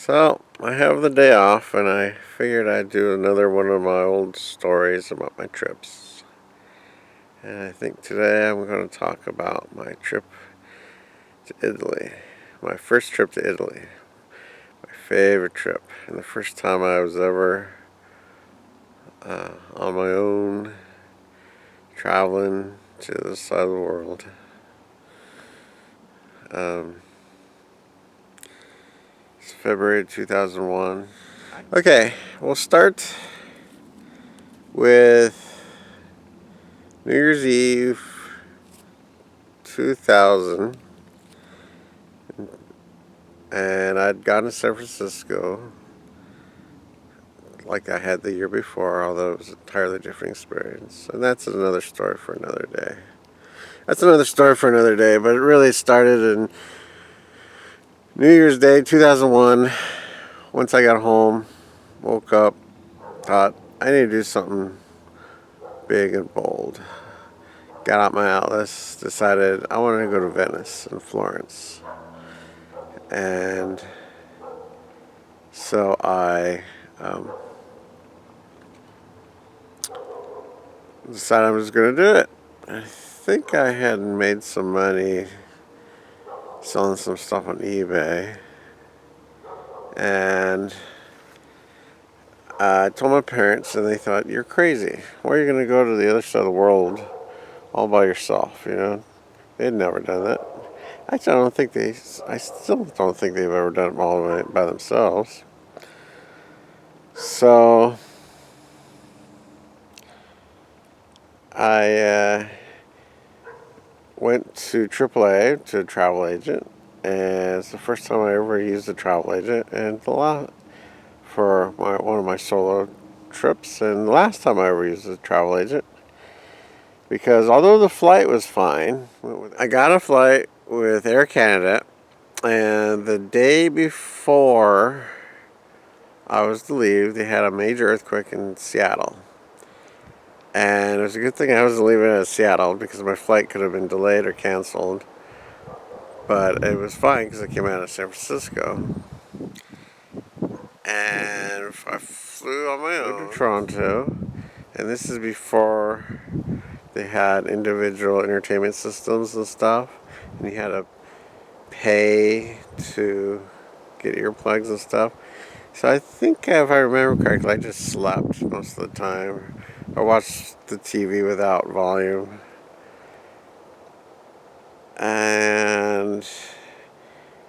So, I have the day off and I figured I'd do another one of my old stories about my trips. And I think today I'm going to talk about my trip to Italy. My first trip to Italy. My favorite trip. And the first time I was ever on my own, traveling to the side of the world. It's February 2001. Okay, we'll start with New Year's Eve 2000, and I'd gone to San Francisco like I had the year before, although it was an entirely different experience. And that's another story for another day. But it really started in New Year's Day 2001. Once I got home, woke up, thought I need to do something big and bold. Got out my atlas, decided I wanted to go to Venice and Florence. And so I decided I was going to do it. I think I had made some money selling some stuff on eBay. And I told my parents, and they thought, "You're crazy. Why are you going to go to the other side of the world all by yourself?" They'd never done that. Actually, I still don't think they've ever done it all by themselves. So I went to AAA, to a travel agent, and it's the first time I ever used a travel agent, and for one of my solo trips, and the last time I ever used a travel agent, because although the flight was fine, I got a flight with Air Canada, and the day before I was to leave, they had a major earthquake in Seattle. And it was a good thing I was leaving out of Seattle, because my flight could have been delayed or canceled. But it was fine because I came out of San Francisco. And I flew on my own to Toronto. And this is before they had individual entertainment systems and stuff. And you had to pay to get earplugs and stuff. So I think, if I remember correctly, I just slept most of the time. I watched the TV without volume. And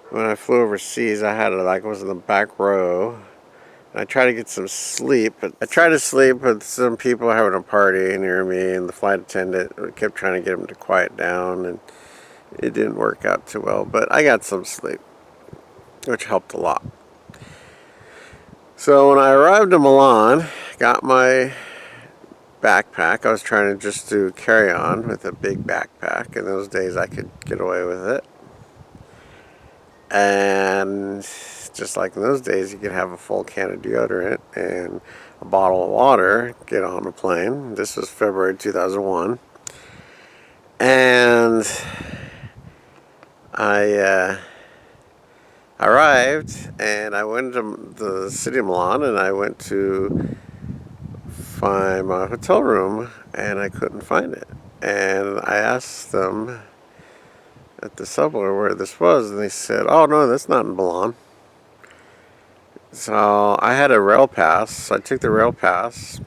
when I flew overseas, I was in the back row. And I tried to get some sleep. But some people were having a party near me, and the flight attendant kept trying to get them to quiet down, and it didn't work out too well. But I got some sleep, which helped a lot. So when I arrived in Milan, got my backpack. I was trying to just do carry-on with a big backpack. In those days, I could get away with it. And just like in those days, you could have a full can of deodorant and a bottle of water, get on a plane. This was February 2001. And I arrived, and I went to the city of Milan, and I went to find my hotel room, and I couldn't find it. And I asked them at the subway where this was, and they said, "Oh no, that's not in Milan." So I had a rail pass, so I took the rail pass,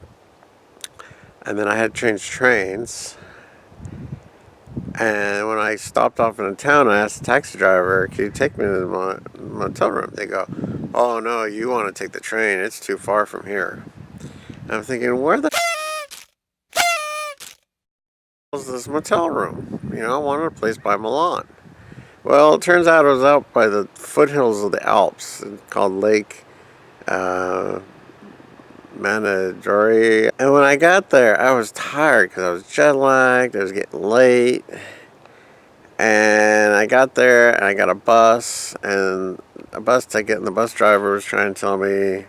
and then I had to change trains. And when I stopped off in a town, I asked the taxi driver, "Can you take me to the motel room?" They go, "Oh no, you want to take the train, it's too far from here." And I'm thinking, where the was this motel room? I wanted a place by Milan. Well, it turns out it was out by the foothills of the Alps, called Lake Managori. And when I got there, I was tired because I was jet lagged. It was getting late. And I got there, and I got a bus, and a bus ticket, and the bus driver was trying to tell me,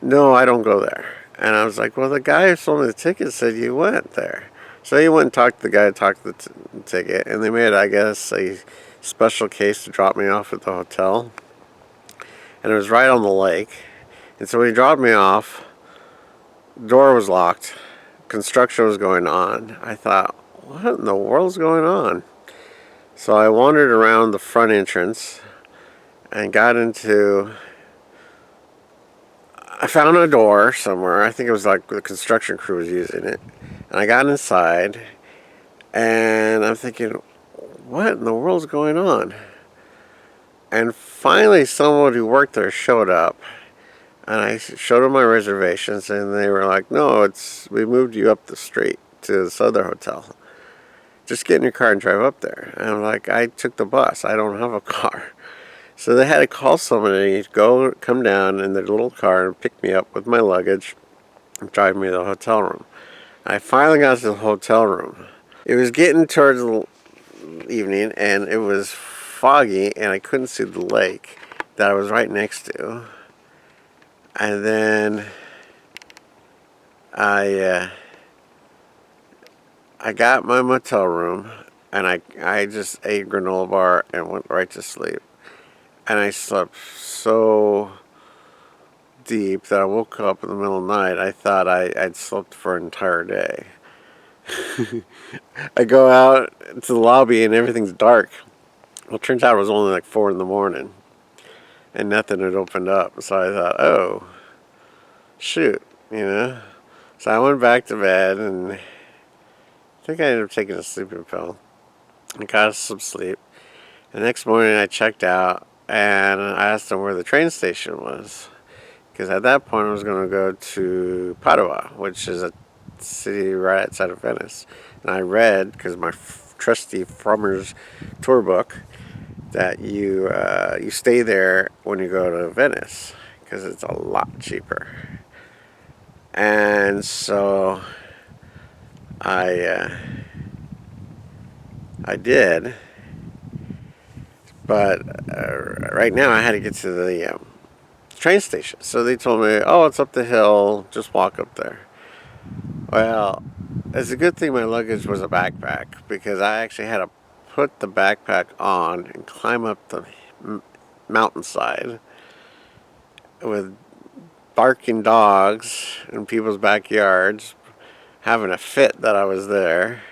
"No, I don't go there." And I was like, "Well, the guy who sold me the ticket said you went there." So he went and talked to the guy who talked the ticket, and they made, I guess, a special case to drop me off at the hotel. and it was right on the lake. And so when he dropped me off, the door was locked, construction was going on. I thought, what in the world's going on? So I wandered around the front entrance and I found a door somewhere. I think it was like the construction crew was using it. And I got inside, and I'm thinking, what in the world's going on? And finally, someone who worked there showed up, and I showed them my reservations, and they were like, no, we moved you up the street to this other hotel. Just get in your car and drive up there. And I'm like, I took the bus. I don't have a car. So they had to call somebody to come down in their little car and pick me up with my luggage and drive me to the hotel room. I finally got to the hotel room. It was getting towards the evening, and it was foggy, and I couldn't see the lake that I was right next to. And then I got my motel room, and I just ate granola bar and went right to sleep. And I slept so deep that I woke up in the middle of the night. I thought I'd slept for an entire day. I go out to the lobby and everything's dark. Well, it turns out it was only like 4 in the morning, and nothing had opened up. So I thought, oh, shoot, So I went back to bed, and I think I ended up taking a sleeping pill. I got some sleep. The next morning I checked out, and I asked them where the train station was. Because at that point I was going to go to Padova, which is a city right outside of Venice. And I read, because my trusty Frommer's tour book, that you stay there when you go to Venice, because it's a lot cheaper. And so I did, but right now I had to get to the train station. So they told me, oh, it's up the hill, just walk up there. Well, it's a good thing my luggage was a backpack, because I actually had to put the backpack on and climb up the mountainside with barking dogs in people's backyards, having a fit that I was there.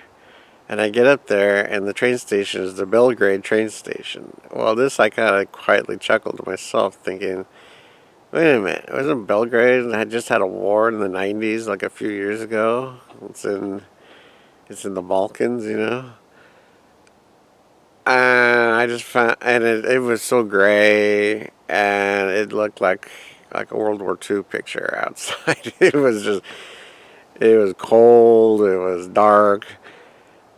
And I get up there, and the train station is the Belgrade train station. Well, this I kind of quietly chuckled to myself, thinking, wait a minute, wasn't Belgrade and had just had a war in the 90s, like a few years ago? It's in the Balkans, And I just found, and it was so gray, and it looked like a World War II picture outside. It was cold, it was dark,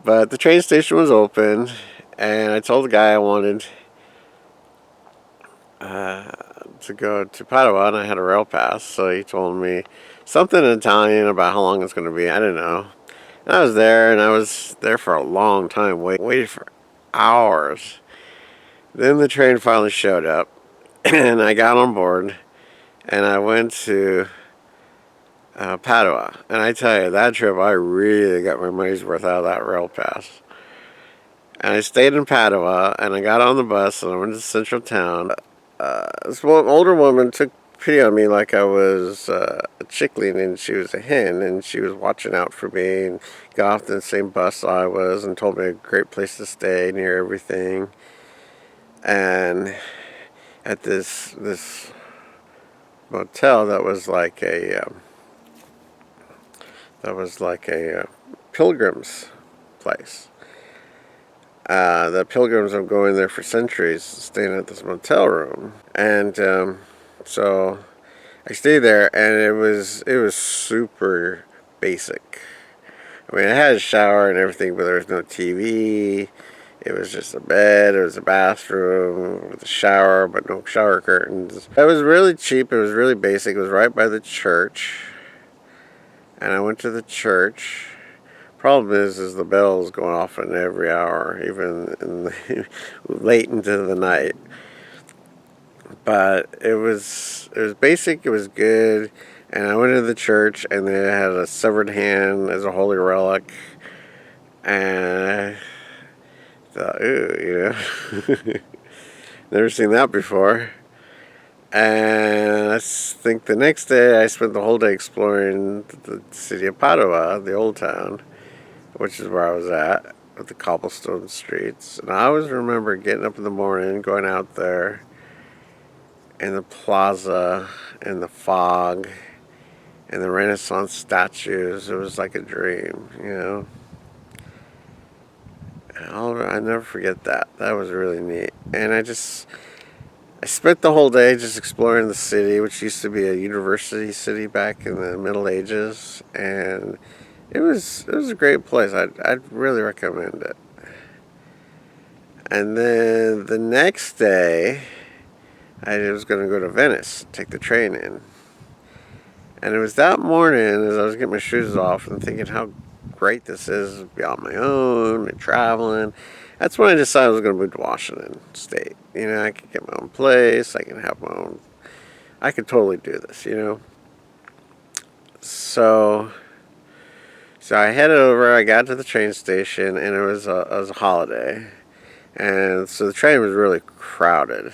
but the train station was open, and I told the guy I wanted to go to Padova, and I had a rail pass, so he told me something in Italian about how long it's going to be. I didn't know. And I was there, and I was there for a long time, waited for hours. Then the train finally showed up, and I got on board, and I went to Padova. And I tell you, that trip, I really got my money's worth out of that rail pass. And I stayed in Padova, and I got on the bus, and I went to central town. This older woman took pity on me like I was a chickling and she was a hen, and she was watching out for me, and got off the same bus I was and told me a great place to stay near everything. And at this motel that was like a pilgrim's place. The pilgrims have been going there for centuries, staying at this motel room, and so I stayed there, and it was super basic. I mean, it had a shower and everything, but there was no TV. It was just a bed. It was a bathroom with a shower, but no shower curtains. It was really cheap. It was really basic. It was right by the church, and I went to the church. Problem is the bells going off in every hour, even late into the night. But it was basic. It was good. And I went to the church, and they had a severed hand as a holy relic. And I thought, ooh, never seen that before. And I think the next day I spent the whole day exploring the city of Padova, the old town, which is where I was at, with the cobblestone streets. And I always remember getting up in the morning, going out there in the plaza, in the fog, and the Renaissance statues. It was like a dream, you know. I never forget that. That was really neat. And I spent the whole day just exploring the city, which used to be a university city back in the Middle Ages, and it was a great place. I'd really recommend it. And then the next day, I was going to go to Venice, take the train in. And it was that morning as I was getting my shoes off and thinking how great this is to be on my own and traveling. That's when I decided I was going to move to Washington State. You know, I could get my own place. I can have my own. I could totally do this. You know. So I headed over. I got to the train station, and it was a holiday, and so the train was really crowded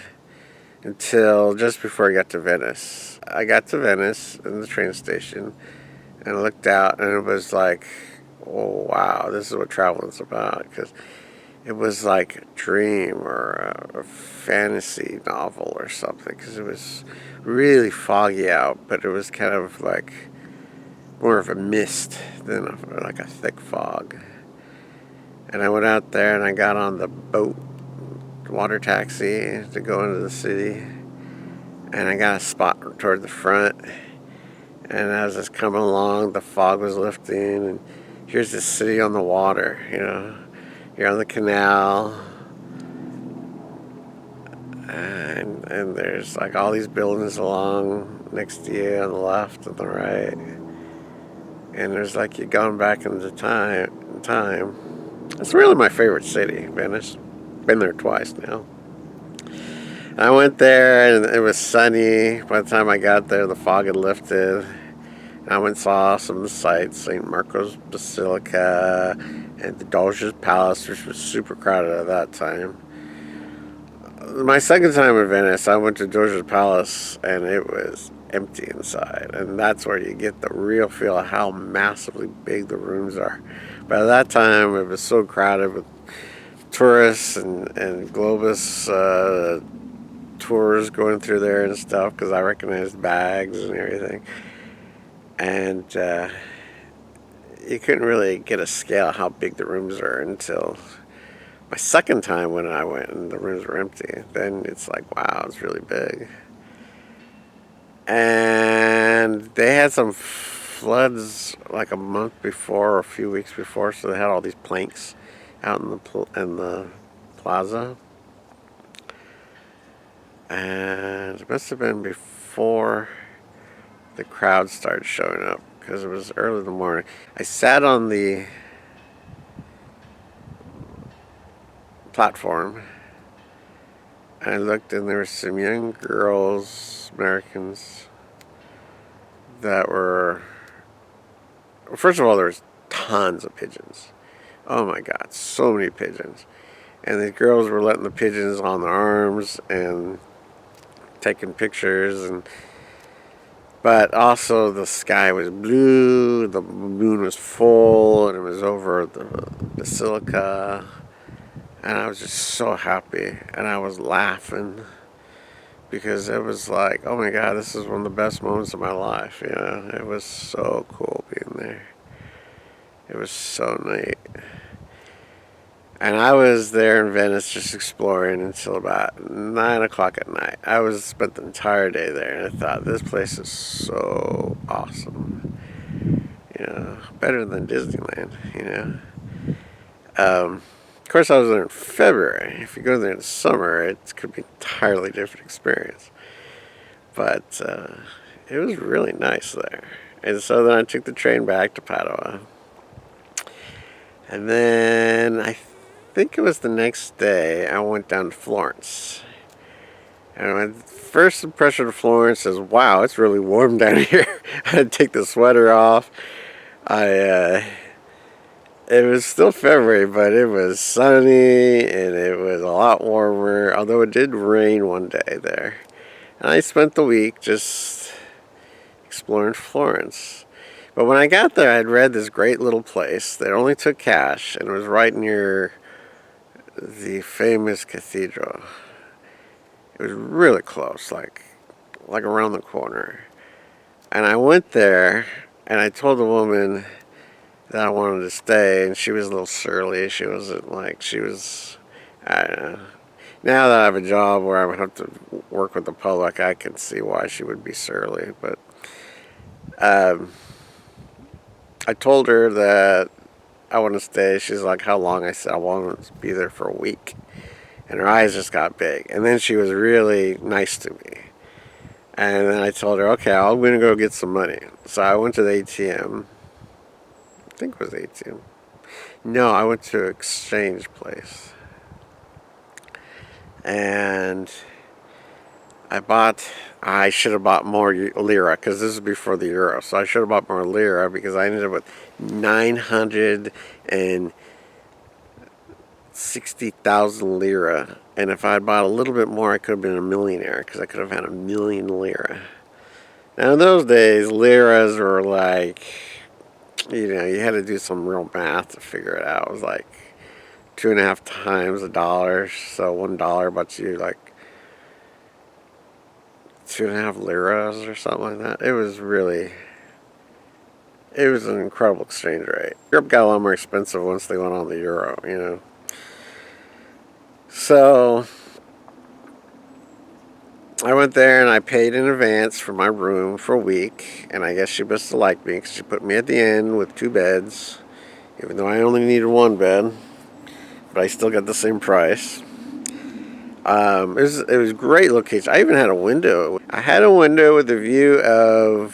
until just before I got to Venice. I got to Venice in the train station, and I looked out, and it was like, oh wow, this is what traveling's about, because it was like a dream or a fantasy novel or something, because it was really foggy out, but it was kind of like more of a mist than like a thick fog. And I went out there and I got on the boat, water taxi, to go into the city, and I got a spot toward the front. And as I was coming along, the fog was lifting, and here's this city on the water, you know. You're on the canal, and there's like all these buildings along next to you on the left and the right. And there's like you're going back into time. It's really my favorite city, Venice. Been there twice now. I went there and it was sunny. By the time I got there, the fog had lifted. I went and saw some of the sights, St. Marco's Basilica and the Doge's Palace, which was super crowded at that time. My second time in Venice, I went to Doge's Palace and it was empty inside. And that's where you get the real feel of how massively big the rooms are. By that time, it was so crowded with tourists and Globus tours going through there and stuff, because I recognized bags and everything. And you couldn't really get a scale of how big the rooms are until my second time when I went and the rooms were empty. Then it's like, wow, it's really big. And they had some floods like a month before or a few weeks before, so they had all these planks out in the plaza. And it must have been before the crowd started showing up, because it was early in the morning. I sat on the platform and I looked, and there were some young girls, Americans, that were, first of all, there was tons of pigeons. Oh my God, so many pigeons. And the girls were letting the pigeons on their arms and taking pictures, but also the sky was blue, the moon was full, and it was over the basilica, and I was just so happy, and I was laughing, because it was like, oh my God, this is one of the best moments of my life, you know. It was so cool being there. It was so neat. And I was there in Venice just exploring until about 9 o'clock at night. I spent the entire day there, and I thought, this place is so awesome. You know, better than Disneyland, you know. Of course, I was there in February. If you go there in the summer, it could be an entirely different experience. But it was really nice there. And so then I took the train back to Padova. And then I think it was the next day I went down to Florence. And my first impression of Florence is, wow, it's really warm down here. I had to take the sweater off. It was still February, but it was sunny and it was a lot warmer, although it did rain one day there. And I spent the week just exploring Florence. But when I got there, I'd read this great little place that only took cash, and it was right near the famous cathedral. It was really close, like around the corner. And I went there, and I told the woman that I wanted to stay, and she was a little surly. She wasn't like, she was, I don't know. Now that I have a job where I would have to work with the public, I can see why she would be surly. But um, I told her that I want to stay. She's like, how long? I said, I want to be there for a week. And her eyes just got big. And then she was really nice to me. And then I told her, okay, I'm going to go get some money. So I went to the ATM. I think it was the ATM. No, I went to exchange place. And I should have bought more lira, because this is before the euro. So I should have bought more lira, because I ended up with 960,000 lira. And if I had bought a little bit more, I could have been a millionaire, because I could have had 1,000,000 lira. Now in those days, liras were like, you had to do some real math to figure it out. It was like 2.5 times a dollar. So $1 bought you like 2.5 liras or something like that. It was an incredible exchange rate. Europe got a lot more expensive once they went on the euro. So I went there and I paid in advance for my room for a week, and I guess she must have liked me because she put me at the end with 2 beds, even though I only needed 1 bed, but I still got the same price. It was a great location. I even had a window. I had a window with a view of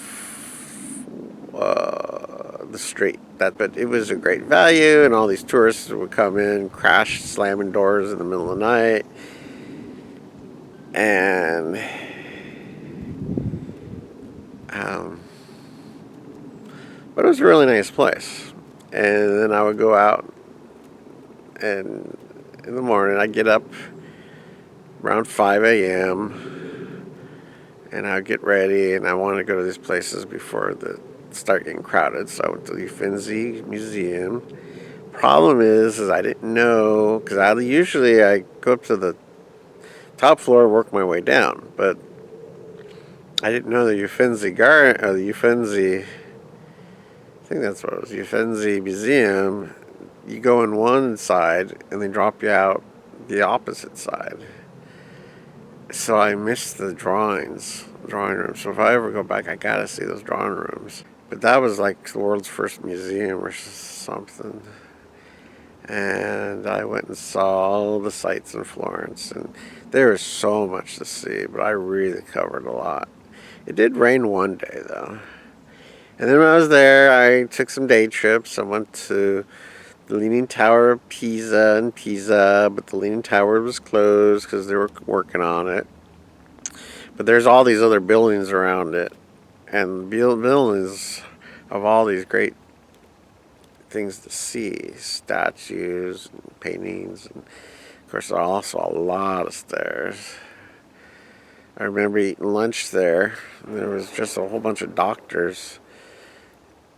the street. But it was a great value, and all these tourists would come in, crash, slamming doors in the middle of the night. And but it was a really nice place. And then I would go out, and in the morning I'd get up around 5 a.m. and I'd get ready, and I wanted to go to these places before the start getting crowded. So I went to the Finzi Museum. Problem is I didn't know, because I go up to the top floor and work my way down, but I didn't know the I think that's what it was, Uffizi Museum. You go in one side and they drop you out the opposite side. So I missed the drawing room. So if I ever go back, I gotta see those drawing rooms. But that was like the world's first museum or something. And I went and saw all the sights in Florence, and there is so much to see, but I really covered a lot. It did rain one day though. And then when I was there, I took some day trips. I went to the Leaning Tower of Pisa, but the Leaning Tower was closed because they were working on it. But there's all these other buildings around it, and buildings of all these great things to see, statues and paintings, and of course there are also a lot of stairs. I remember eating lunch there, and there was just a whole bunch of doctors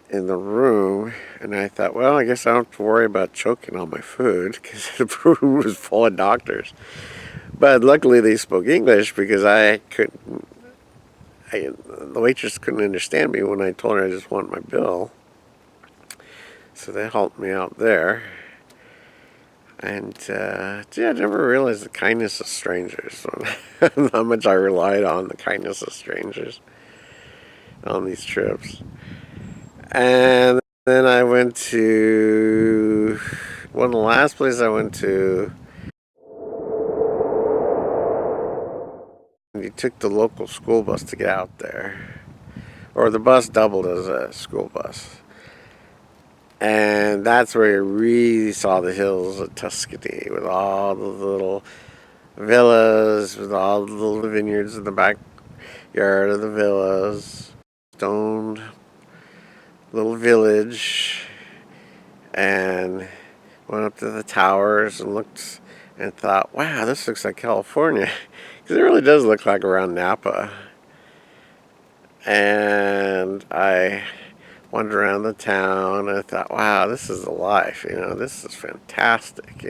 in the room, and I thought, well, I guess I don't have to worry about choking on my food, because the room was full of doctors. But luckily they spoke English, because the waitress couldn't understand me when I told her I just want my bill. So they helped me out there. And I never realized the kindness of strangers. How much I relied on the kindness of strangers on these trips. And then I went to one of the last places I went to. You took the local school bus to get out there, or the bus doubled as a school bus. And that's where you really saw the hills of Tuscany, with all the little villas, with all the little vineyards in the backyard of the villas. Stoned little village, and went up to the towers and looked and thought, wow, this looks like California. Because it really does look like around Napa. And I wandered around the town, and I thought, wow, this is the life, this is fantastic.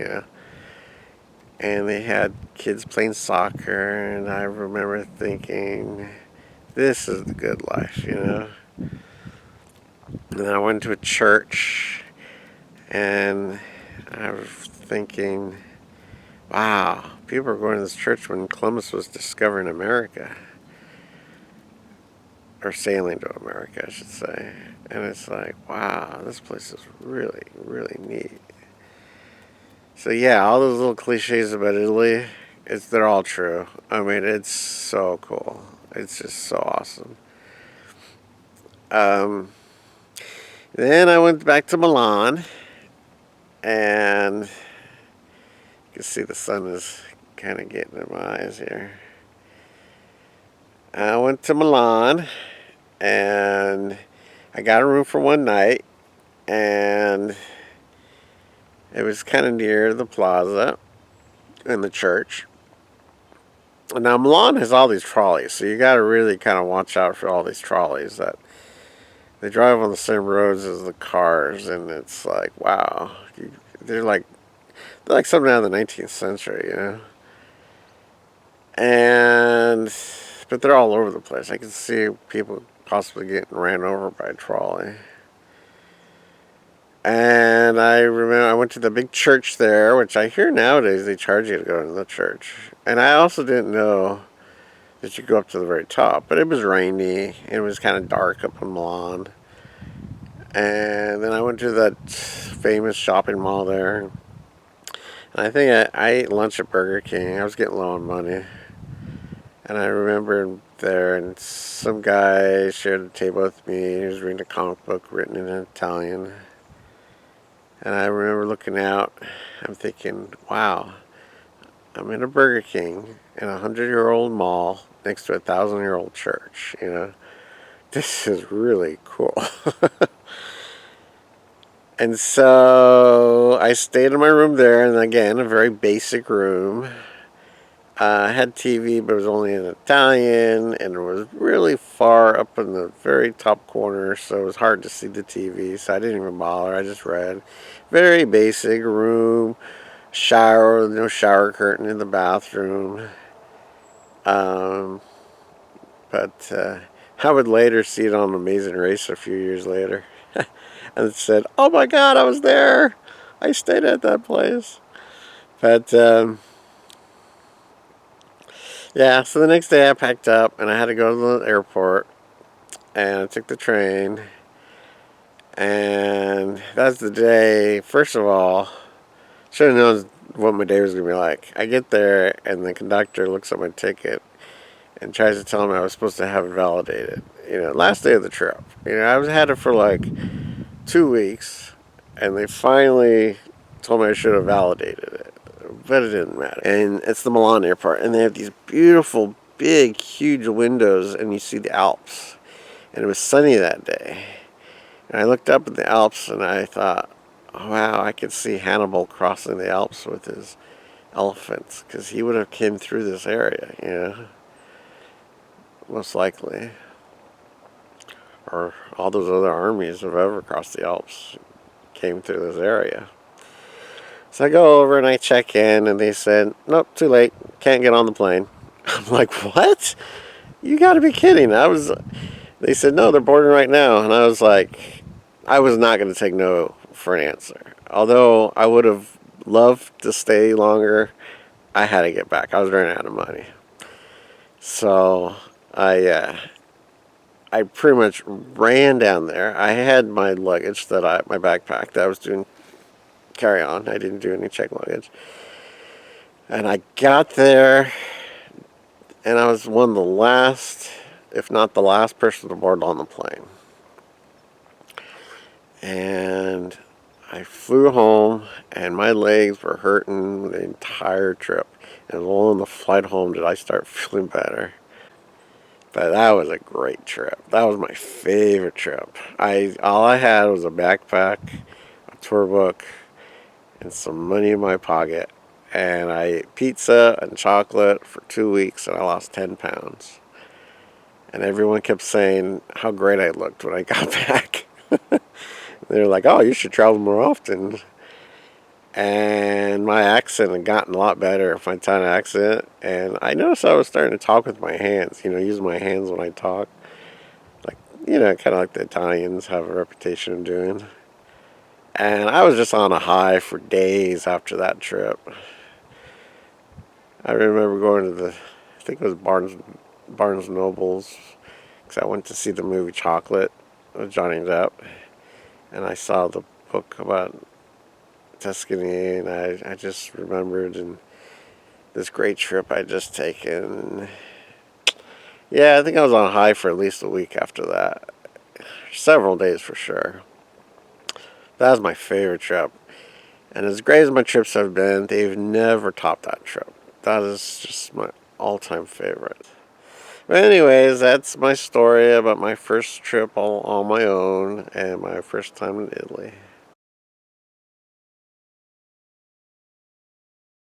And they had kids playing soccer, and I remember thinking, this is the good life. And I went to a church, and I was thinking, wow, people were going to this church when Columbus was discovering America. Or sailing to America, I should say. And it's like, wow, this place is really, really neat. So yeah, all those little cliches about Italy, they're all true. I mean, it's so cool. It's just so awesome. Then I went back to Milan, and you can see the sun is kind of getting in my eyes here. I went to Milan, and I got a room for one night, and it was kind of near the plaza and the church. Now, Milan has all these trolleys, so you got to really kind of watch out for all these trolleys that they drive on the same roads as the cars, and it's like, wow, they're like something out of the 19th century. But they're all over the place. I can see people possibly getting ran over by a trolley. And I remember I went to the big church there, which I hear nowadays they charge you to go into the church. And I also didn't know that you go up to the very top. But it was rainy, and it was kind of dark up in Milan. And then I went to that famous shopping mall there. And I think I ate lunch at Burger King. I was getting low on money. And I remember there, and some guy shared a table with me. He was reading a comic book written in Italian. And I remember looking out, I'm thinking, wow, I'm in a Burger King in a 100-year-old mall next to a 1,000-year-old church, This is really cool. And so I stayed in my room there, and again, a very basic room. I had TV, but it was only in Italian, and it was really far up in the very top corner, so it was hard to see the TV, so I didn't even bother. I just read. Very basic room, shower, no shower curtain in the bathroom. But I would later see it on Amazing Race a few years later, and it said, "Oh my God, I was there! I stayed at that place." But yeah, so the next day I packed up, and I had to go to the airport, and I took the train, and that's the day, first of all, should have known what my day was going to be like. I get there, and the conductor looks at my ticket and tries to tell me I was supposed to have it validated. Last day of the trip. Had it for like 2 weeks, and they finally told me I should have validated it. But it didn't matter. And it's the Milan airport, and they have these beautiful, big, huge windows, and you see the Alps. And it was sunny that day. And I looked up at the Alps, and I thought, oh, wow, I could see Hannibal crossing the Alps with his elephants, because he would have came through this area, most likely. Or all those other armies have ever crossed the Alps came through this area. So I go over and I check in, and they said, nope, too late, can't get on the plane. I'm like, what? You gotta be kidding. They said, no, they're boarding right now. And I was like, I was not going to take no for an answer. Although I would have loved to stay longer, I had to get back. I was running out of money. So I pretty much ran down there. I had my luggage, my backpack that I was doing carry on. I didn't do any check luggage. And I got there, and I was one of the last, if not the last person to board on the plane. And I flew home, and my legs were hurting the entire trip. And only on the flight home did I start feeling better. But that was a great trip. That was my favorite trip. All I had was a backpack, a tour book, and some money in my pocket. and I ate pizza and chocolate for 2 weeks, and I lost 10 pounds. And everyone kept saying how great I looked when I got back. They were like, oh, you should travel more often. And my accent had gotten a lot better, my Italian accent. And I noticed I was starting to talk with my hands, use my hands when I talk. Like, kind of like the Italians have a reputation of doing. And I was just on a high for days after that trip. I remember going to I think it was Barnes Nobles, because I went to see the movie Chocolate with Johnny Depp. And I saw the book about Tuscany, and I just remembered and this great trip I'd just taken. Yeah, I think I was on a high for at least a week after that. Several days for sure. That was my favorite trip. And as great as my trips have been, they've never topped that trip. That is just my all-time favorite. But anyways, that's my story about my first trip all on my own and my first time in Italy.